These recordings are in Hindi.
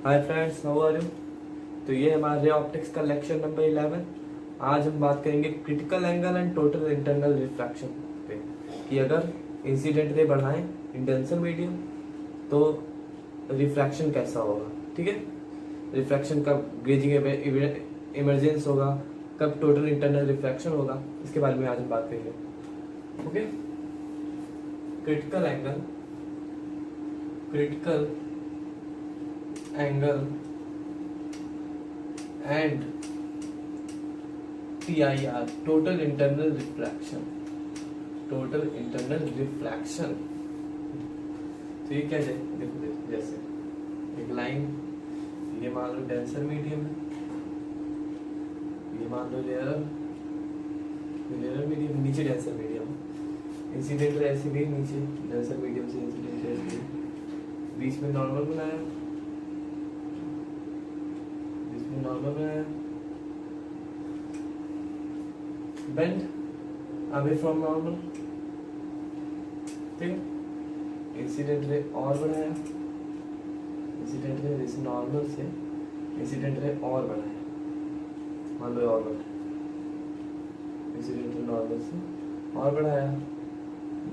Hi friends, how are you. तो ये हमारे ऑप्टिक्स का लेक्चर नंबर 11। आज हम बात करेंगे critical angle and total internal refraction पे कि अगर इंसिडेंट रे बढ़ाएं इन डेंसर मीडियम तो रिफ्रैक्शन कैसा होगा। ठीक है, रिफ्रैक्शन कब गेजिंग इमरजेंस होगा, कब टोटल इंटरनल रिफ्रैक्शन होगा, इसके बारे में आज हम बात करेंगे। Okay, critical angle and TIR total internal refraction. तो ये क्या है, देखो जैसे एक लाइन, ये मान लो डेंसर मीडियम है, ये मान लो लेयर मीडियम, नीचे डेंसर मीडियम, इंसिडेंट ऐसे भी नीचे डेंसर मीडियम से इंसिडेंट ऐसे बीच में नॉर्मल बनाया, बेंड अवे फ्रॉम नॉर्मल। ठीक है, इंसिडेंट रे और बढ़ाया, इंसिडेंट रे जैसे नॉर्मल से इंसिडेंट रे और बढ़ाया, मान लो और बढ़ाया, इंसिडेंट रे नॉर्मल से और बढ़ाया,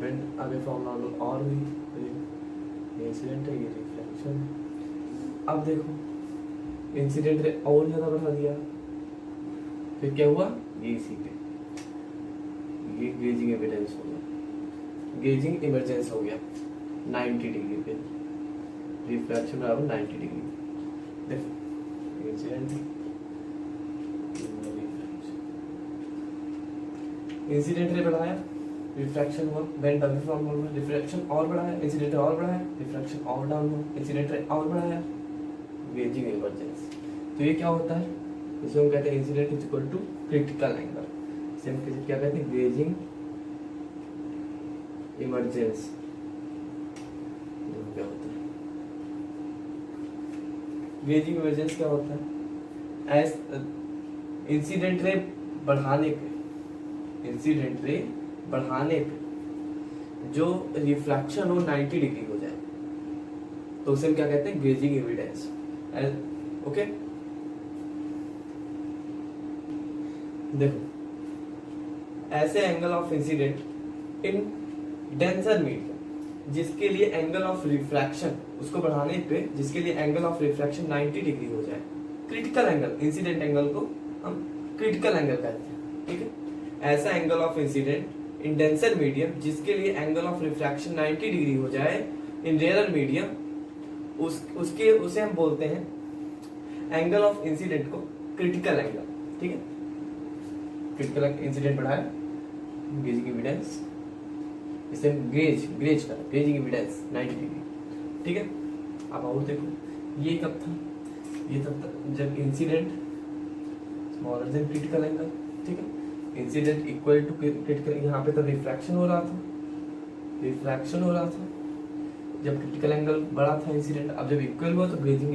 बेंड अवे फ्रॉम नॉर्मल और हुई, ये इंसिडेंट है, ये रिफ्लेक्शन। अब देखो इंसिडेंट रे और ज्यादा बढ़ा दिया, फिर क्या हुआ, ये इसी पे ये गेजिंग एविडेंस हो गया, गेजिंग इमरजेंस हो गया 90 डिग्री पे, रिफ्लेक्शन बराबर 90 डिग्री। देखो इंसिडेंट रे बढ़ाया, रिफ्रैक्शन हुआ, bend away from normal, refraction और बढ़ाया, इंसिडेंट और बढ़ाया, रिफ्रैक्शन और डाउन हुआ, इंसिडेंट रे और बढ़ाया, गेजिंग इमरजेंस। तो ये क्या होता है, इसे हम कहते हैं incident is equal to critical angle. इसे हम क्या कहते हैं, गेजिंग इमरजेंस। क्या होता है गेजिंग इमरजेंस, क्या होता है, एज इंसिडेंट रे बढ़ाने पे जो रिफ्रैक्शन हो 90 डिग्री हो जाए तो उसे हम क्या कहते हैं, गेजिंग एविडेंस। ओके, देखो ऐसे angle of incident in denser medium जिसके लिए एंगल ऑफ रिफ्रैक्शन उसको बढ़ाने पे जिसके लिए एंगल ऑफ रिफ्रैक्शन 90 डिग्री हो जाए, क्रिटिकल एंगल, इंसिडेंट एंगल को हम क्रिटिकल एंगल कहते हैं। ठीक है, ऐसा angle of incident in denser medium जिसके लिए एंगल ऑफ रिफ्रैक्शन 90 डिग्री हो जाए इन रेयर मीडियम, उसे हम बोलते हैं एंगल ऑफ इंसिडेंट को क्रिटिकल एंगल। ठीक है, क्रिटिकल इंसिडेंट बढ़ाया, गेजिंग एविडेंस, इसे हम गेजिंग एविडेंस 90 डिग्री। ठीक है, अब और देखो ये कब था, ये तब था जब incident smaller than critical angle. ठीक है, इंसिडेंट इक्वल टू क्रिटिकल, यहाँ पे तो रिफ्रैक्शन हो रहा था, जब क्रिटिकल एंगल बड़ा था इंसिडेंट। अब जब इक्वल हुआ तो गेजिंग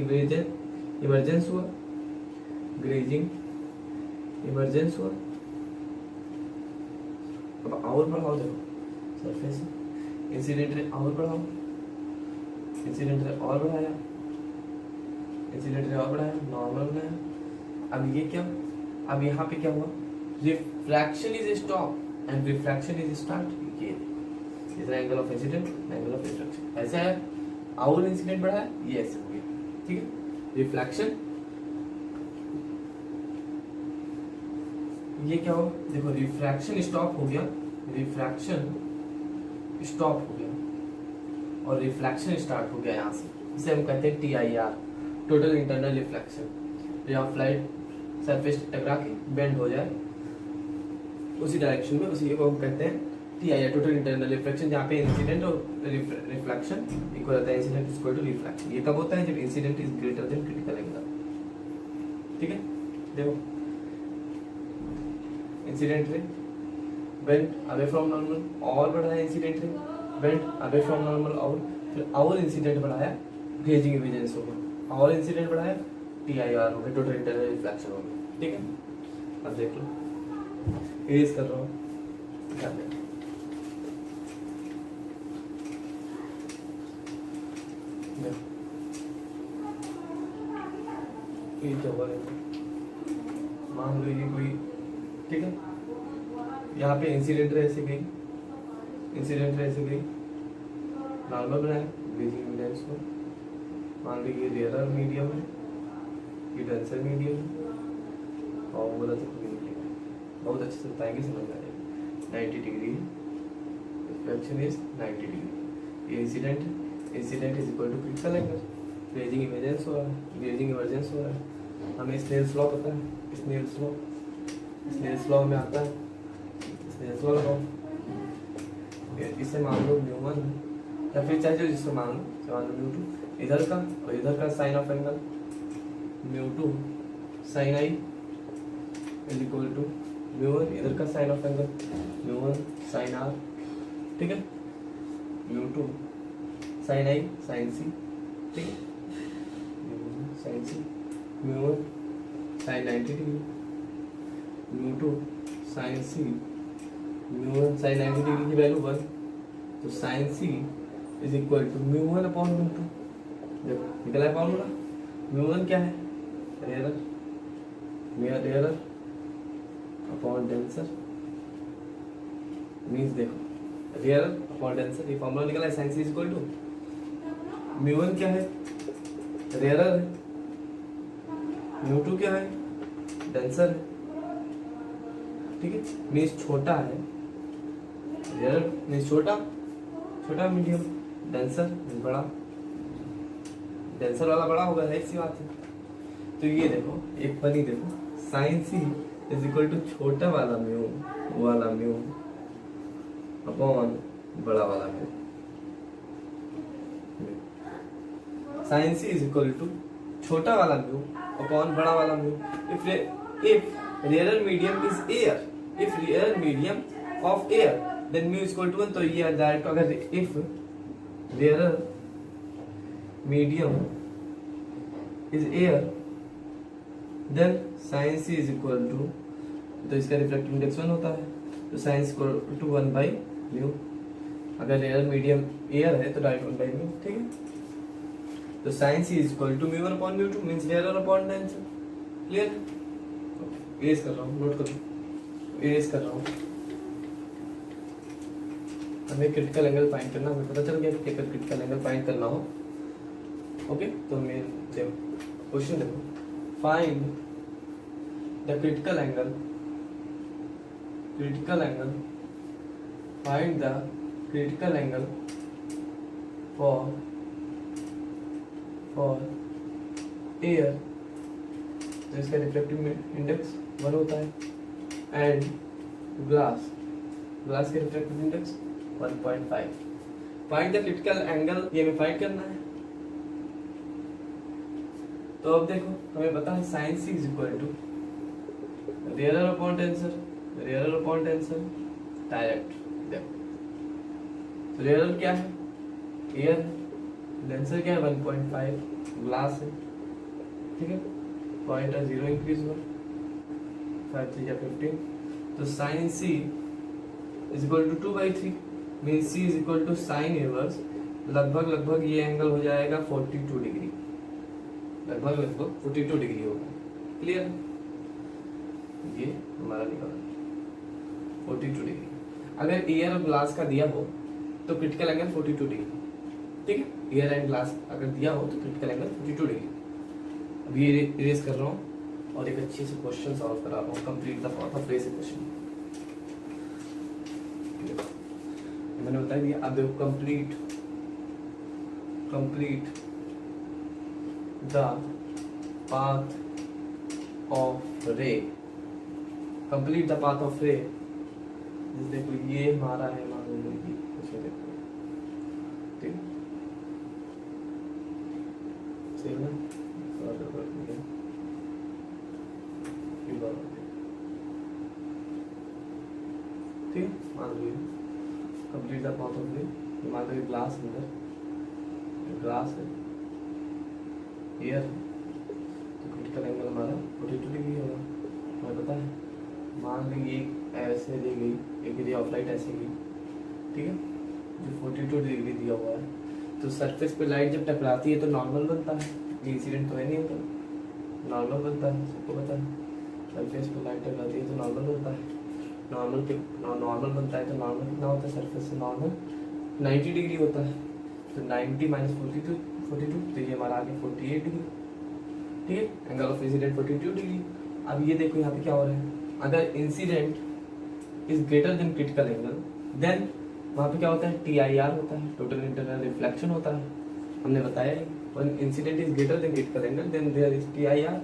इमरजेंस हुआ, अब और बढ़ाओ, देखो सरफेस इंसिडेंट रे और बढ़ाओ, इंसिडेंट रे और बढ़ाया, नॉर्मल बनाया। अब ये क्या, अब यहाँ पे क्या हुआ, refraction is stop and refraction is start. ये angle of incident, angle of refraction ऐसा है, और इंसिडेंट बढ़ाया, ये ऐसे हो गया। ठीक है, रिफ्लेक्शन, ये क्या हो, देखो रिफ्रैक्शन स्टॉप हो गया और रिफ्लेक्शन स्टार्ट हो गया यहाँ से। इसे हम कहते हैं TIR total internal reflection. Ray of light surface टकरा के बेंड हो जाए उसी डायरेक्शन में, उसी को हम कहते हैं TIR टोटल इंटरनल रिफ्लेक्शन, जहाँ पे इंसिडेंट और रिफ्लेक्शन इक्वल होता है, incident is equal to reflection. ये कब होता है, जब incident is greater than critical angle. ठीक है, देखो incident ray bend away from normal और बढ़ाया, incident ray bend away from normal और फिर और इंसिडेंट बढ़ाया, गेजिंग एविडेंस होगा, और इंसिडेंट बढ़ाया, TIR हो गया, टोटल इंटरनल रिफ्लेक्शन हो गया। ठीक है, अब देख लो इरेज कर रहा हूँ, ये क्या हुआ देखो, मान लो ये कोई, ठीक है, यहाँ पे इंसिडेंट रे ऐसे गई, इंसिडेंट रे ऐसे गई, नॉर्मल बनाए ग्लेजिंग इविडेंस को, मान लो ये रेयरर मीडियम है, ये डेंसर मीडियम है, और बोला तो कोई निकलेगा, बहुत अच्छे से बताएंगे, समझ में आएगा। 90 डिग्री रिफ्लेक्शन इज 90 डिग्री, ये इंसिडेंट है, incident is equal to critical angle, grazing emergence हो रहा है, ग्लेजिंग इमरजेंस हो रहा है, हमें स्नेल्स लॉ पता है, स्नेल्स लॉ, स्नेल्स लॉ में आता है, स्नेल्स लॉ लगाओ, इसे मान लो µ1 या फिर चाहे जो जिससे मान लो µ2, इधर का और इधर का sine of angle µ2 sine i is equal to µ1, इधर का sine of angle µ1 sine r, ठीक है, µ2 साइन आई साइन सी, ठीक है, sine c, µ1 sine 90 degree, µ2 sine c, µ1 sine 90 degree की वैल्यू 1, तो sine C is equal to µ1 upon µ2, देखो निकला है फॉर्मूला, µ1 क्या है, rarer, rarer upon denser, means देखो रेयरर अपॉन डेंसर, ये फॉर्मूला निकला है, sine C is equal to µ1 क्या है, रेयरर है, µ2 क्या है, डेंसर है, ठीक है, मींस छोटा है, रेयरर मींस छोटा, छोटा मीडियम, डेंसर बड़ा, डेंसर वाला बड़ा होगा, एक सी बात है। तो ये देखो एक बनी, देखो sine C is equal to छोटा वाला म्यू अपॉन बड़ा वाला mu, sine C is equal to छोटा वाला म्यू अपॉन बड़ा वाला mu, if rare medium is air, if rare medium of air then mu is equal to 1, तो ये डायरेक्ट अगर if rare medium is air then sine C is equal to, तो इसका रिफ्लेक्टिव इंडेक्स 1 होता है, तो sine equal to 1 by mu, अगर एयर मीडियम एयर है तो डायरेक्ट 1 बाई म्यू, ठीक है, तो sine C is equal to µ1 upon µ2 means rare upon denser, clear, erase कर रहा हूँ, नोट करो, इरेज कर रहा हूँ, हमें क्रिटिकल एंगल फाइंड करना, हमें पता चल गया कि क्रिटिकल एंगल फाइंड करना हो, ओके, तो मैं देखो क्वेश्चन देखो, find the critical angle, find the critical angle for air, तो इसका रिफ्लेक्टिव इंडेक्स 1 होता है, एंड ग्लास के reflective index 1.5, find the critical angle, ये हमें फाइंड करना है। तो अब देखो हमें पता है sine C is equal to rarer upon denser, direct देखो, तो रेयरर क्या है, एयर, डेंसर क्या है 1.5, ग्लास है, ठीक है, पॉइंट है 0 इंक्रीज हुआ, 5 3 या 15, तो sine C is equal to 2/3 mean C is equal to sine inverse, लगभग ये एंगल हो जाएगा 42 डिग्री, लगभग 42 डिग्री होगा, क्लियर, ये हमारा निकला 42 डिग्री, अगर एयर और ग्लास का दिया हो तो क्रिटिकल एंगल 42 डिग्री, ठीक है, एयर एंड ग्लास अगर दिया हो तो क्रिटिकल एंगल 42 डिग्री। अभी ये इरेज कर रहा हूँ और एक अच्छे से क्वेश्चन सॉल्व करा रहा हूँ, कंप्लीट द पाथ ऑफ रे से क्वेश्चन मैंने बताया दिया, अब देखो कंप्लीट द पाथ ऑफ रे, कंप्लीट द पाथ ऑफ रे, देखो ये हमारा है, मान लो ये देखो, ठीक सही ना, ठीक, मान लो complete the path of ray, मान लो ग्लास अंदर, ग्लास है, एयर, तो क्रिटिकल एंगल हमारा 42 डिग्री होगा, हमें पता है, मान ली एक ऐसे दी गई, एक रे ऑफ लाइट ऐसे गई, ठीक है, जो 42 डिग्री दिया हुआ है, तो सरफेस पे लाइट जब टकराती है तो नॉर्मल बनता है, ये इंसिडेंट तो है नहीं होता, नॉर्मल बनता है, सबको पता है। सरफेस पे लाइट टकराती है तो नॉर्मल होता है। नॉर्मल बनता है तो नॉर्मल कितना होता है, सरफेस से नॉर्मल 90 डिग्री होता है। तो 90 माइनस 42 तो ये हमारा आ गया 48 डिग्री। ठीक है, एंगल ऑफ इंसिडेंट 42 डिग्री। अब ये देखो यहाँ पे क्या हो रहा है, अगर incident is greater than critical angle then वहाँ पे क्या होता है, TIR होता है, टोटल इंटरनल रिफ्लेक्शन होता है, हमने बताया ही। When incident is greater than critical angle then there is TIR।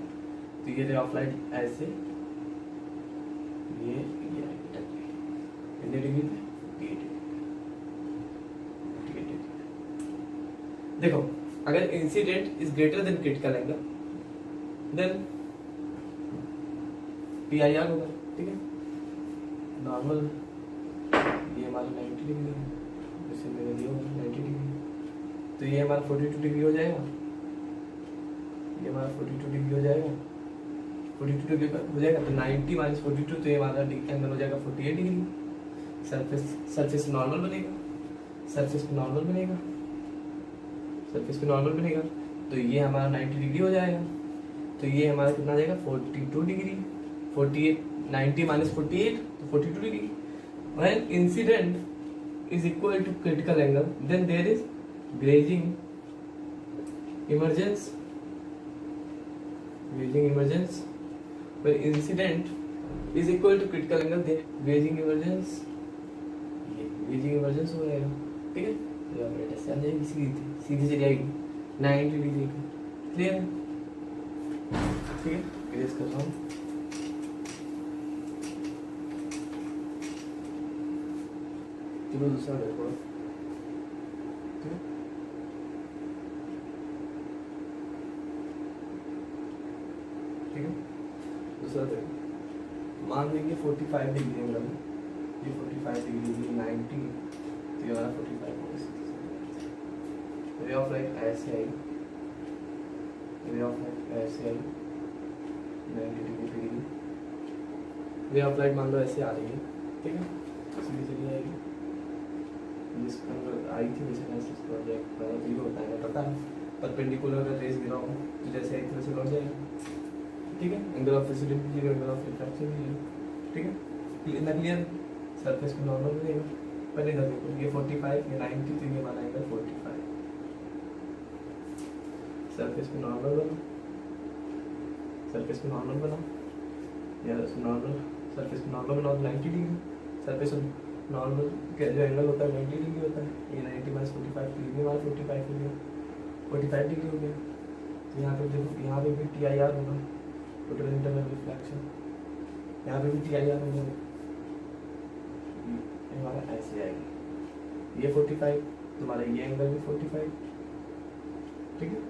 तो ये रे ऑफ लाइट ऐसे ये कितने डिग्री पे, 48 डिग्री। देखो अगर incident is greater than critical angle then TIR होगा। ठीक है, नॉर्मल ये हमारा 90 डिग्री है, जैसे मैंने दिया 90 डिग्री, तो ये हमारा 42 डिग्री हो जाएगा। ये हमारा 42 डिग्री हो जाएगा, 42 डिग्री हो जाएगा। तो 90 माइनस 42 तो ये हमारा एंगल हो जाएगा 48 डिग्री। सरफेस नॉर्मल बनेगा, सरफेस पे नॉर्मल बनेगा, सरफेस पे नॉर्मल बनेगा। तो ये हमारा 90 डिग्री हो जाएगा। तो ये हमारा कितना आ जाएगा 42 डिग्री। 48 90 माइनस 48 तो 42 degree. When incident is equal to critical angle, then there is grazing emergence. Grazing emergence. When incident is equal to critical angle, then grazing emergence. ये grazing emergence हो जाएगा। ठीक है, ये ऑपरेटर से आ जाएगी, सीधी चली जाएगी 90 डिग्री की। क्लियर है? ठीक है, इरेज कर रहा हूँ। चलो दूसरा देखो। ठीक है, ठीक है, दूसरा देखो। मान लेंगे 45 डिग्री एंगल में, ये 45 डिग्री 90, तो ये हमारा 45 होगा। रे ऑफ लाइट ऐसे आई, रे ऑफ लाइट ऐसे आई 90 डिग्री पे गिरी। रे ऑफ लाइट मान लो ऐसे आ रही है। ठीक है, सीधी चली जाएगी, जिसका आई थी वैसे मैसेज प्रोजेक्ट जीरो होता है, पता है। परपेंडिकुलर अगर रेस गिरा हो तो जैसे आई थी वैसे लौट जाएगा। ठीक है, एंगल ऑफ इंसिडेंट भी जीरो, एंगल ऑफ रिफ्रैक्शन भी जीरो। ठीक है, क्लियर। सरफेस पे नॉर्मल बनेगा। पहले इधर देखो, ये 45 ये 90, तो ये हमारा आएगा 45। सरफेस पे नॉर्मल बना, सरफेस पे नॉर्मल बना, या नॉर्मल सरफेस पे नॉर्मल बनाओ 90 डिग्री। सरफेस नॉर्मल का जो एंगल होता है 90 डिग्री होता है। ये 90 माइनस 45 डिग्री हमारा 45 हो गया, 45 डिग्री हो गया। तो यहाँ पे देखो, यहाँ पे भी TIR होगा, टोटल इंटरनल रिफ्लेक्शन। यहाँ पे भी TIR होगा, हमारा ऐसे आएगा। ये 45, तुम्हारा ये एंगल भी 45। ठीक है,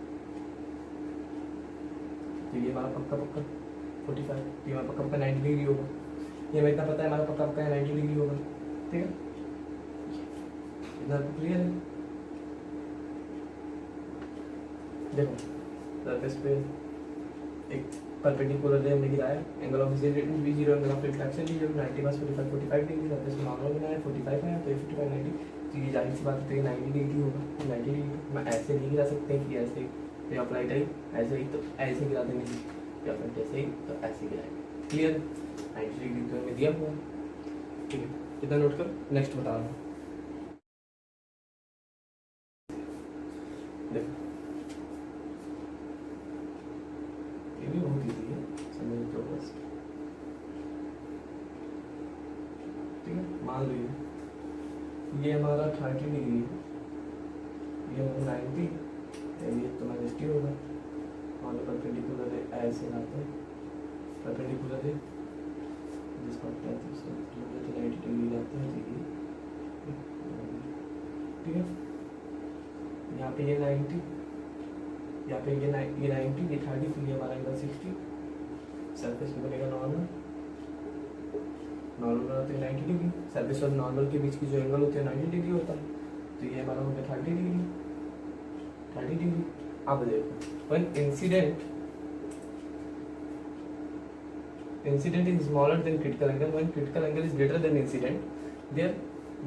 तो ये हमारा पक्का 45, ये हमारा पक्का 90 डिग्री होगा। ये हमें इतना पता है, हमारा पक्का 90 डिग्री होगा। ठीक है, इतना क्लियर है। देखो सरफेस पे एक परपेंडिकुलर रे हमने गिराया, एंगल ऑफ इंसिडेंट भी जीरो, एंगल ऑफ रिफ्लेक्शन भी जीरो, 90 माइनस 45 डिग्री। सरफेस पे नॉर्मल बनाया 45 आया, तो ये 55 90, तो ये जाहिर सी बात है 90 डिग्री होगा। 90 डिग्री मैं ऐसे नहीं गिरा सकते कि ऐसे रे ऑफ लाइट आई ऐसे ही तो ऐसे गिरा देंगे, या फिर जैसे ही तो ऐसे गिराएंगे। क्लियर, 90 डिग्री तो हमें दिया हुआ। ठीक है, इतना नोट कर, नेक्स्ट बता रहा हूँ। देखो ये भी बहुत इजी है, समझ लो बस। ठीक है, मान लीजिए ये हमारा 30 डिग्री है, ये हमारा 90, ये तो -t होगा। मान लो परपेंडिकुलर है ऐसे लाते हैं, परपेंडिकुलर है जिसको कहते हैं तो 90 डिग्री लाते हैं। ठीक है, यहाँ पे ये 90, यहाँ पे ये 90, ये 30, फिर ये हमारा एंगल 60। सरफेस पे बनेगा नॉर्मल, नॉर्मल बनाते हैं 90 डिग्री। सरफेस और नॉर्मल के बीच की जो एंगल होते हैं 90 डिग्री होता है। तो ये हमारा हो गया 30 डिग्री, 30 डिग्री। अब देखो, when incident is smaller than critical angle, when critical angle is greater than incident,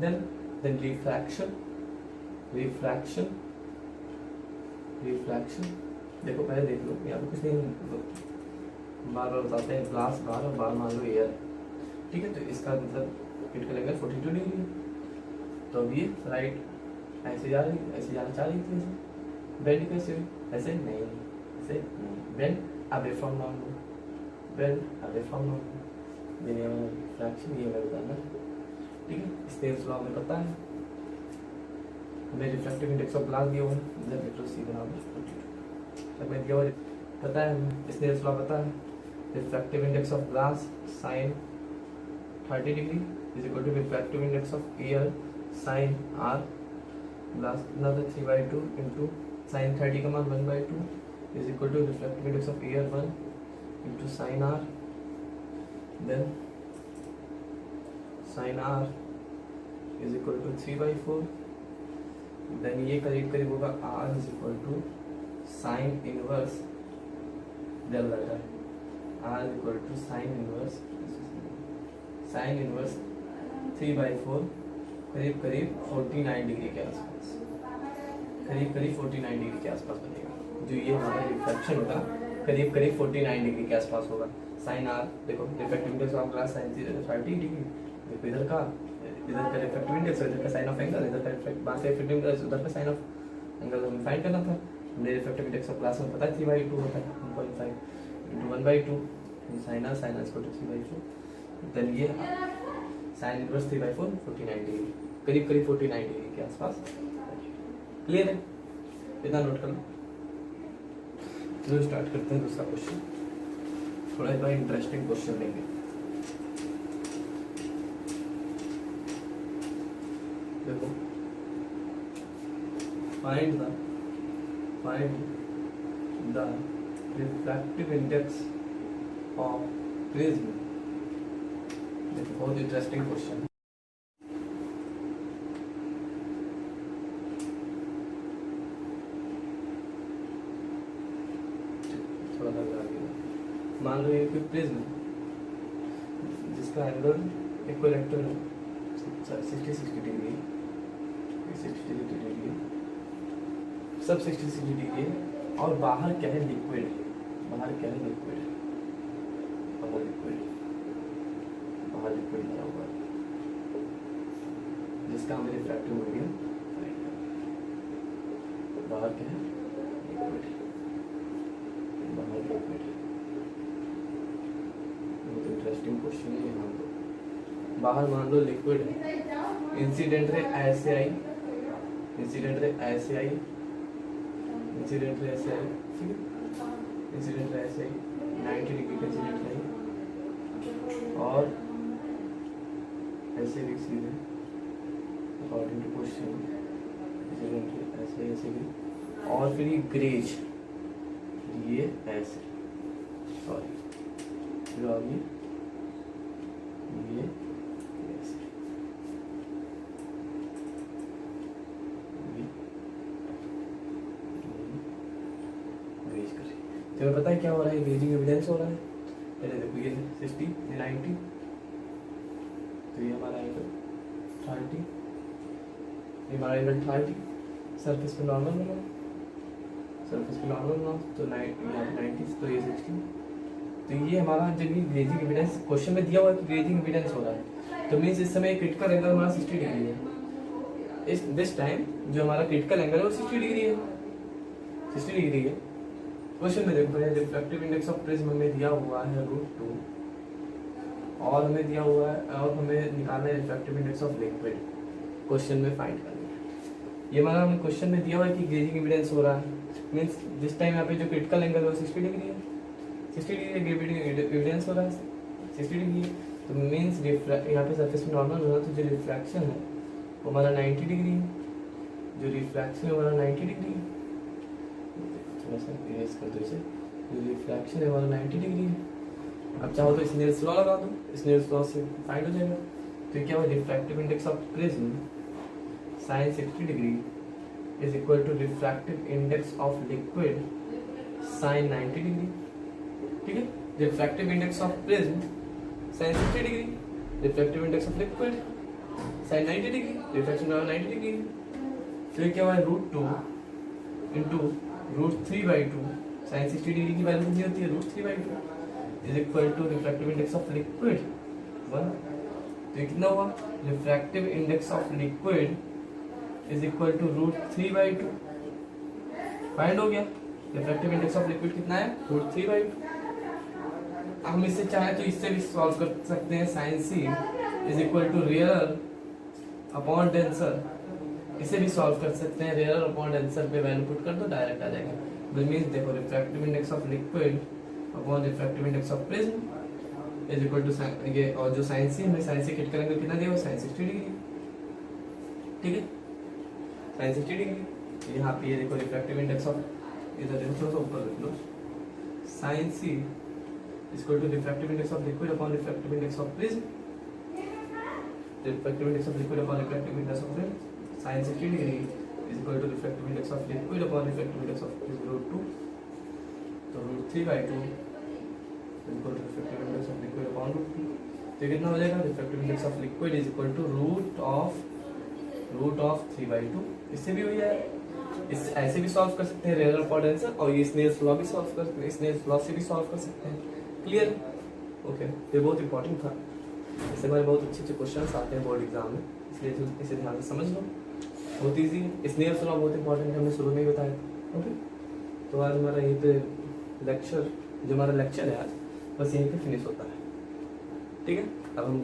then refraction देखो पहले देख लो, यहाँ पे कुछ नहीं, बार बार बताते हैं ग्लास बार और बार मान लो एयर, ठीक है। तो इसका मतलब क्रिटिकल एंगल 42 डिग्री है। तो अब ये राइट ऐसे जा रही, ऐसे जाना चाह रही थी, बेंड कैसे हुई, ऐसे नहीं, ऐसे bend away from normal, bend away from normal, ये हमारा रिफ्रैक्शन, ये हमें बताना है, ठीक है। स्नेल्स लॉ हमें पता है, हमें रिफ्रैक्टिव इंडेक्स ऑफ ग्लास दिया हुआ है, इधर लिख लो सी बराबर 42, हमें दिया हुआ पता है, हमें स्नेल्स लॉ पता है, refractive index of glass sin 30 degree is equal to refractive index of air sin r plus another 3/2 into sin 30 का मान 1/2 is equal to refractive index of air 1 into sin r, then sin r is equal to 3/4, then ये करीब करीब होगा r is equal to sin inverse, जल लग रहा है, r is equal to sin inverse 3/4, करीब करीब 49 डिग्री के आसपास, करीब करीब 49 डिग्री के आसपास बनेगा। जो ये हमारा रिफ्रैक्शन होगा करीब करीब 49 डिग्री के आसपास होगा। साइन आर देखो, refractive index of glass sine 30 degree, देखो इधर का रिफ्रैक्टिव इंडेक्स, इधर का साइन ऑफ एंगल, इधर का रिफ्रैक्टिव इंडेक्स, उधर का साइन ऑफ एंगल हमें फाइंड करना था। हमने रिफ्रैक्टिव इंडेक्स ऑफ ग्लास में पता है 3/2 होता है, 1.5 into 1/2 sine r equal to 3/4, then ये साइन इनवर्स 3/4 49 डिग्री, करीब करीब 49 डिग्री के आसपास। क्लियर है, इतना नोट कर लो। चलो स्टार्ट करते हैं दूसरा क्वेश्चन, थोड़ा इतना इंटरेस्टिंग क्वेश्चन लेंगे। देखो, find the refractive index of prism. देखो बहुत इंटरेस्टिंग क्वेश्चन। थोड़ा सा मान लो ये कोई प्रिज्म जिसका एंगल इक्विलेटरल है 60 डिग्री, 60 डिग्री, सब 60 डिग्री है, और बाहर क्या है लिक्विड है, बाहर क्या है लिक्विड है, बाहर लिक्विड, बाहर लिक्विड भरा हुआ है जिसका हमें रिफ्रैक्टिव मीडियम, बाहर क्या है लिक्विड, बाहर लिक्विड। बहुत इंटरेस्टिंग क्वेश्चन है। यहाँ तो बाहर मान लो लिक्विड है, इंसिडेंट रे ऐसे आई, इंसिडेंट रे ऐसे आई, इंसिडेंट रे ऐसे आई, ठीक है, इंसिडेंट रे ऐसे आई 90 डिग्री का इंसिडेंट रे, और ऐसे भी सीधे according to question incident ray ऐसे ऐसे भी, और फिर ये ग्रेज, ये ऐसे, सॉरी फिर आगे ये ऐसे, ग्रेज कर, तुम्हें पता है क्या हो रहा है, ग्रेजिंग एविडेंस हो रहा है। पहले देखो ये 60, 90, तो ये हमारा एंगल 30, ये हमारा एंगल 30, सरफेस पे नॉर्मल बना, सरफेस पे नॉर्मल बना, तो 90, तो ये 60, तो ये हमारा जब ये ग्रेजिंग एविडेंस क्वेश्चन में दिया हुआ है कि ग्रेजिंग एविडेंस हो रहा है, तो मीन्स इस समय क्रिटिकल एंगल हमारा 60 डिग्री है। इस दिस टाइम जो हमारा क्रिटिकल एंगल है वो 60 डिग्री है, 60 डिग्री है। क्वेश्चन में देखो रिफ्रैक्टिव इंडेक्स ऑफ प्रिज्म हमें दिया हुआ है √2, और हमें दिया हुआ है, और हमें निकालना है refractive index of liquid, question में फाइंड करना है। ये हमारा हमें क्वेश्चन में दिया हुआ है कि ग्रेजिंग एविडेंस हो रहा है, मीन्स जिस टाइम यहाँ पे जो क्रिटिकल एंगल है वो 60 डिग्री है, 60 डिग्री ग्रेविटी एविडेंस हो रहा है 60 डिग्री, तो मीन्स यहाँ पे सरफेस में नॉर्मल हो रहा है, तो जो रिफ्रैक्शन है वो हमारा 90 डिग्री है, जो रिफ्रैक्शन है हमारा 90 डिग्री है, थोड़ा सा इरेज कर दो इसे, जो रिफ्रैक्शन है हमारा 90 डिग्री है। अब चाहो तो स्नेल्स लॉ लगा दो, स्नेल्स लॉ से फाइंड हो जाएगा। तो क्या हुआ, refractive index of prism sin 60 degree is equal to refractive index of liquid sin 90 degree, ठीक है। Refractive index of prism sin 60 degree, refractive index of liquid sin 90 degree, refraction 90 degree. तो क्या हुआ, √2 into √3/2 साइन 60 डिग्री की वैल्यू कितनी होती है, √3/2 is equal to refractive index of liquid 1। तो ये कितना हुआ, refractive index of liquid is equal to √3/2। Find हो गया, रिफ्रैक्टिव इंडेक्स ऑफ लिक्विड कितना है, √3/2। हम इससे चाहे तो इससे भी सॉल्व कर सकते हैं, sine C is equal to rare upon denser, इसे भी सॉल्व कर सकते हैं, रेयर अपॉन डेंसर पे वैल्यू पुट कर दो डायरेक्ट आ जाएगा। विच मींस देखो refractive index of liquid upon refractive index of prism is equal to ये, और जो साइन सी हमें साइन सी किट करेंगे कितना देगा, साइन 60 डिग्री, ठीक है, साइन 60 डिग्री। यहाँ पे ये देखो रिफ्रैक्टिव इंडेक्स ऑफ, इधर देखो थोड़ा सा ऊपर लिख लो, sine C is equal to refractive index of liquid upon refractive index of prism, refractive index of liquid upon refractive index of prism sin 60 degree is equal to refractive index of liquid upon refractive index of √2, तो √3/2 is equal to refractive index of liquid upon √2। तो कितना हो जाएगा, refractive index of liquid is equal to root of 3/2। इससे भी हुई है, इस ऐसे भी सॉल्व कर सकते हैं रेयर अपॉन डेंसर, और ये स्नेल्स लॉ भी सॉल्व कर सकते हैं, स्नेल्स लॉ से भी सॉल्व कर सकते हैं। Clear, okay. ये बहुत इंपॉर्टेंट था, इससे हमारे बहुत अच्छे क्वेश्चंस आते हैं बोर्ड एग्जाम में, इसलिए इसे ध्यान से समझ लो, बहुत ईजी। स्नेल्स लॉ बहुत इंपॉर्टेंट है, हमने शुरू में ही बताया। ओके, तो आज हमारा यहीं पे लेक्चर, जो हमारा लेक्चर है आज, बस यहीं पे फिनिश होता है, ठीक है। अब हम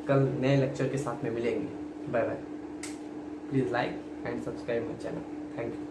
कल नए लेक्चर के साथ में मिलेंगे। Bye bye. Please like and subscribe my channel. Thank you.